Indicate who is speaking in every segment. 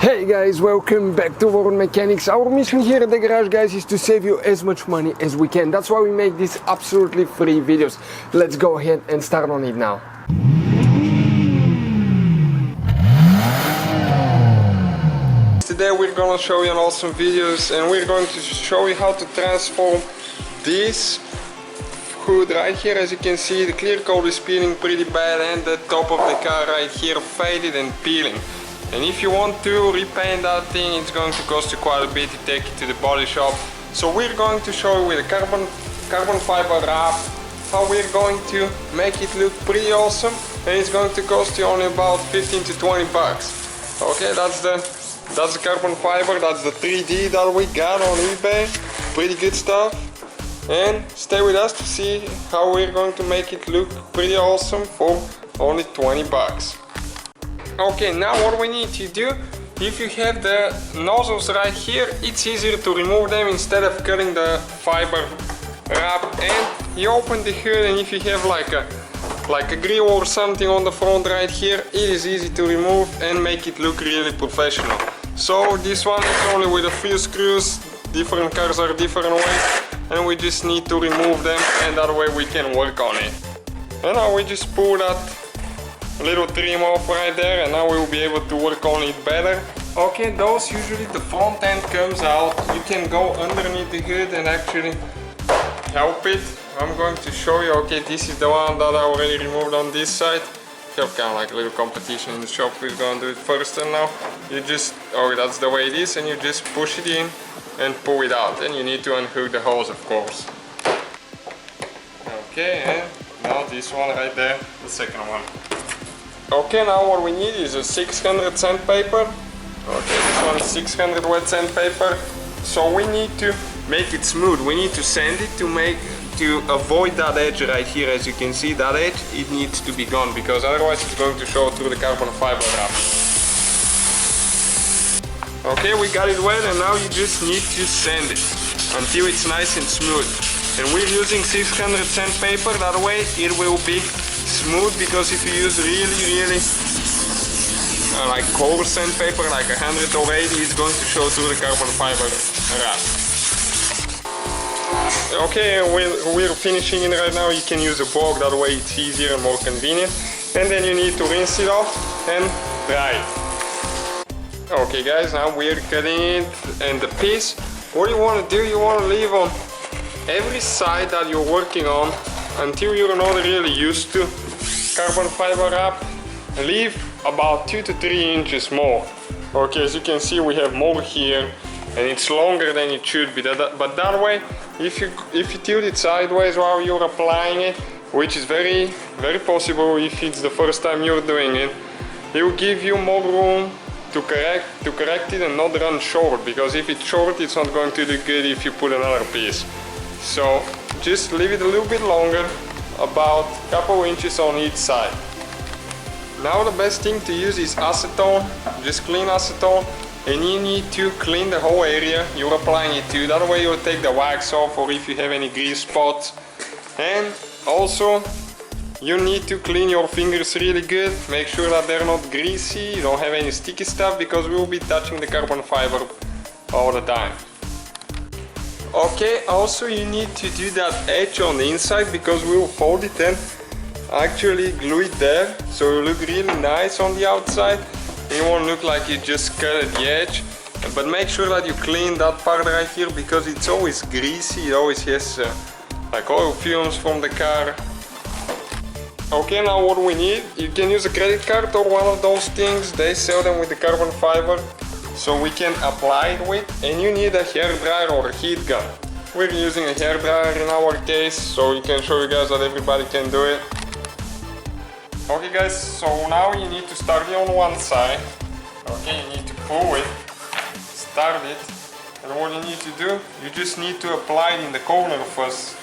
Speaker 1: Hey guys, welcome back to World Mechanics. Our mission here at the garage, guys, is to save you as much money as we can. That's why we make these absolutely free videos. Let's go ahead and start on it now. Today we're gonna show you an awesome videos and we're going to show you how to transform this hood right here. As you can see, the clear coat is peeling pretty bad and the top of the car right here faded and peeling. And if you want to repaint that thing, it's going to cost you quite a bit to take it to the body shop. So we're going to show you with a carbon fiber wrap how we're going to make it look pretty awesome, and it's going to cost you only about 15 to 20 bucks. Okay, that's the carbon fiber, that's the 3D that we got on eBay. Pretty good stuff. And stay with us to see how we're going to make it look pretty awesome for only 20 bucks. Okay, now what we need to do, if you have the nozzles right here, it's easier to remove them instead of cutting the fiber wrap. And you open the hood, and if you have like a grill or something on the front right here, it is easy to remove and make it look really professional. So this one is only with a few screws. Different cars are different ways, and we just need to remove them, and that way we can work on it. And now we just pull that little trim off right there, and now we will be able to work on it better. Okay, those usually the front end comes out. You can go underneath the hood and actually help it. I'm going to show you. Okay, this is the one that I already removed on this side. We have kind of like a little competition in the shop. We're going to do it first, and now you just, oh, that's the way it is, and you just push it in and pull it out. And you need to unhook the hose, of course. Okay, and now this one right there, the second one. Okay, now what we need is a 600 sandpaper. Okay, this one is 600 wet sandpaper. So we need to make it smooth. We need to sand it to avoid that edge right here. As you can see, that edge, it needs to be gone, because otherwise it's going to show through the carbon fiber wrap. Okay, we got it wet, and now you just need to sand it until it's nice and smooth. And we're using 600 sandpaper, that way it will be smooth, because if you use really like coarse sandpaper, like 100 or 80, it's going to show through the carbon fiber wrap. Okay, we're finishing it right now. You can use a bulk, that way it's easier and more convenient. And then you need to rinse it off and dry it. Okay guys, now we're cutting it, and the piece, what you want to do, you want to leave on every side that you're working on until you're not really used to carbon fiber wrap. Leave about 2 to 3 inches more. Okay, as you can see, we have more here, and it's longer than it should be. But that way, if you tilt it sideways while you're applying it, which is very possible if it's the first time you're doing it, it will give you more room to correct it and not run short, because if it's short, it's not going to do good if you put another piece. So just leave it a little bit longer, about a couple inches on each side. Now the best thing to use is acetone, just clean acetone, and you need to clean the whole area you're applying it to. That way you'll take the wax off, or if you have any grease spots. And also you need to clean your fingers really good. Make sure that they're not greasy, you don't have any sticky stuff, because we will be touching the carbon fiber all the time. Okay, also you need to do that edge on the inside, because we will fold it and actually glue it there, so it will look really nice on the outside. It won't look like you just cut at the edge. But make sure that you clean that part right here, because it's always greasy. It always has like oil fumes from the car. Okay, now what we need, you can use a credit card or one of those things. They sell them with the carbon fiber, so we can apply it with. And you need a hair dryer or a heat gun. We're using a hair dryer in our case, so we can show you guys that everybody can do it. Okay guys, so now you need to start it on one side. Okay, you need to pull it, start it, and what you need to do, you just need to apply it in the corner first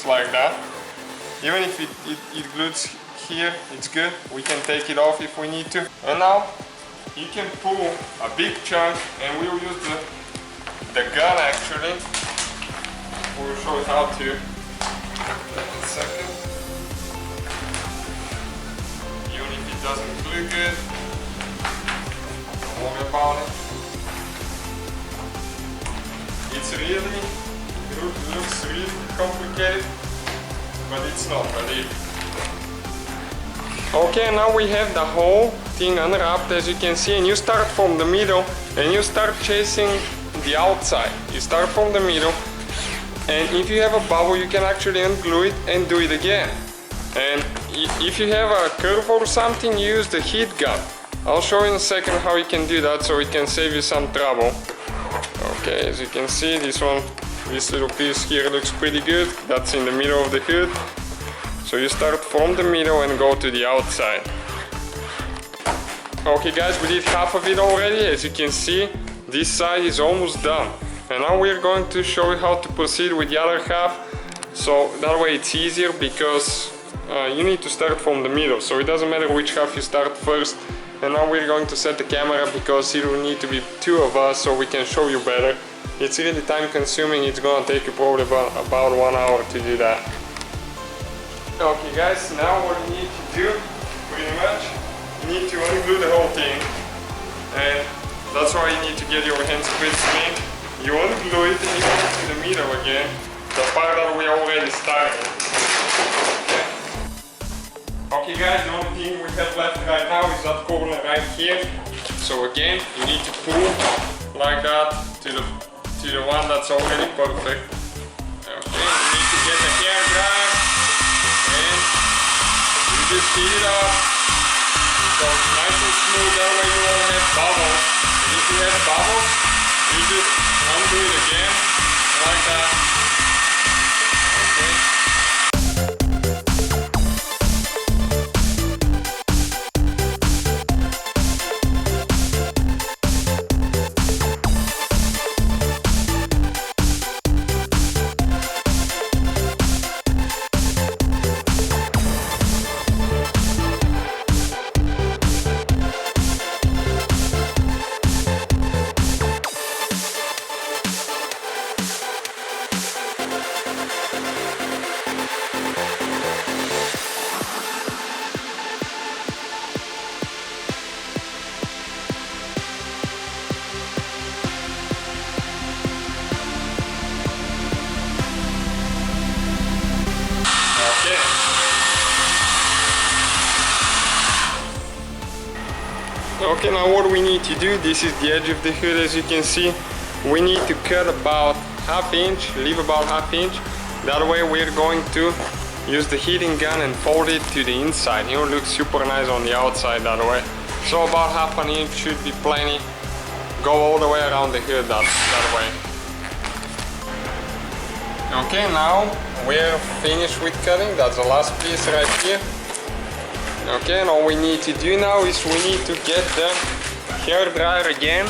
Speaker 1: like that. Even if it glues here, it's good. We can take it off if we need to. And now you can pull a big chunk, and we'll use the gun actually. We'll show you how to. One second. Even if it doesn't glue good, don't worry about it. really, it looks really complicated, but it's not, believe me. Okay, now we have the whole thing unwrapped, as you can see, and you start from the middle and you start chasing the outside. You start from the middle, and if you have a bubble you can actually unglue it and do it again. And if you have a curve or something, use the heat gun. I'll show you in a second how you can do that, so it can save you some trouble. Okay, as you can see, this little piece here looks pretty good. That's in the middle of the hood. So you start from the middle and go to the outside. Okay guys, we did half of it already. As you can see, this side is almost done. And now we're going to show you how to proceed with the other half. So that way it's easier, because you need to start from the middle. So it doesn't matter which half you start first. And now we're going to set the camera, because it will need to be two of us so we can show you better. It's really time consuming. It's gonna take you probably about 1 hour to do that. Okay guys, now what you need to do, pretty much, you need to unglue the whole thing, and that's why you need to get your hands pretty clean. You unglue it and you go to the middle again, the part that we already started. Okay guys, the only thing we have left right now is that corner right here. So again, you need to pull like that to the one that's already perfect. Okay, you need to get the hair dry. You just heat it up, so it's nice and smooth, that way you won't have bubbles. And if you have bubbles, you just undo it again, like that. Okay. Okay, now what we need to do, this is the edge of the hood, as you can see. We need to cut about ½ inch, leave about ½ inch. That way we're going to use the heating gun and fold it to the inside. It will look super nice on the outside that way. So about ½ inch should be plenty. Go all the way around the hood that way. Okay, now we're finished with cutting. That's the last piece right here. Okay, and all we need to do now is we need to get the hair dryer again,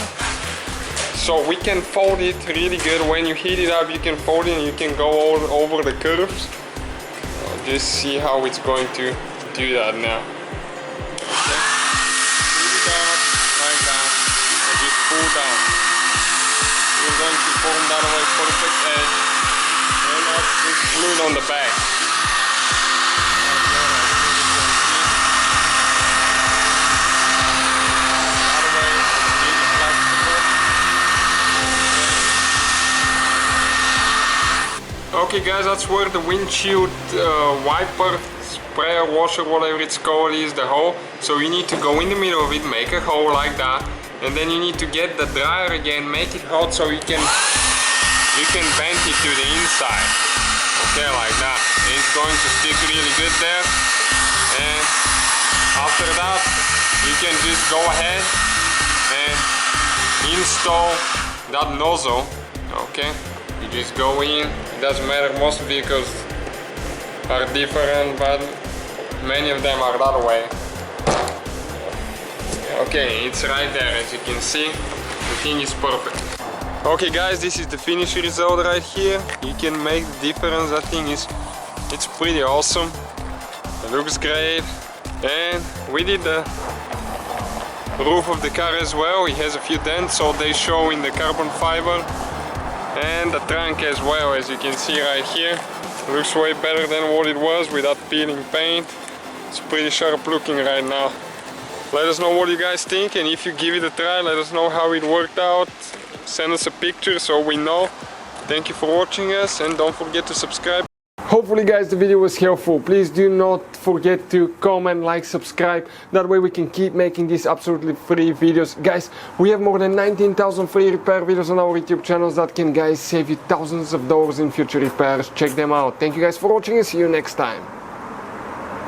Speaker 1: so we can fold it really good. When you heat it up, you can fold it and you can go all over the curves. Just see how it's going to do that now. Okay. Heat it up like that, and just pull down. We're going to form that way perfect edge, and now just glue it on the back. Okay guys, that's where the windshield wiper, sprayer, washer, whatever it's called, is the hole. So you need to go in the middle of it, make a hole like that, and then you need to get the dryer again, make it hot so you can bend it to the inside. Okay, like that. And it's going to stick really good there. And after that, you can just go ahead and install that nozzle. Okay. You just go in, it doesn't matter, most vehicles are different, but many of them are that way. Okay, it's right there, as you can see, the thing is perfect. Okay guys, this is the finished result right here. You can make the difference, that thing it's pretty awesome. It looks great. And we did the roof of the car as well. It has a few dents, so they show in the carbon fiber. And the trunk as well, as you can see right here. Looks way better than what it was without peeling paint. It's pretty sharp looking right now. Let us know what you guys think, and if you give it a try, let us know how it worked out. Send us a picture so we know. Thank you for watching us, and don't forget to subscribe. Hopefully guys the video was helpful. Please do not forget to comment, like, subscribe. That way we can keep making these absolutely free videos. Guys, we have more than 19,000 free repair videos on our YouTube channels that can, guys, save you thousands of dollars in future repairs. Check them out. Thank you guys for watching and see you next time.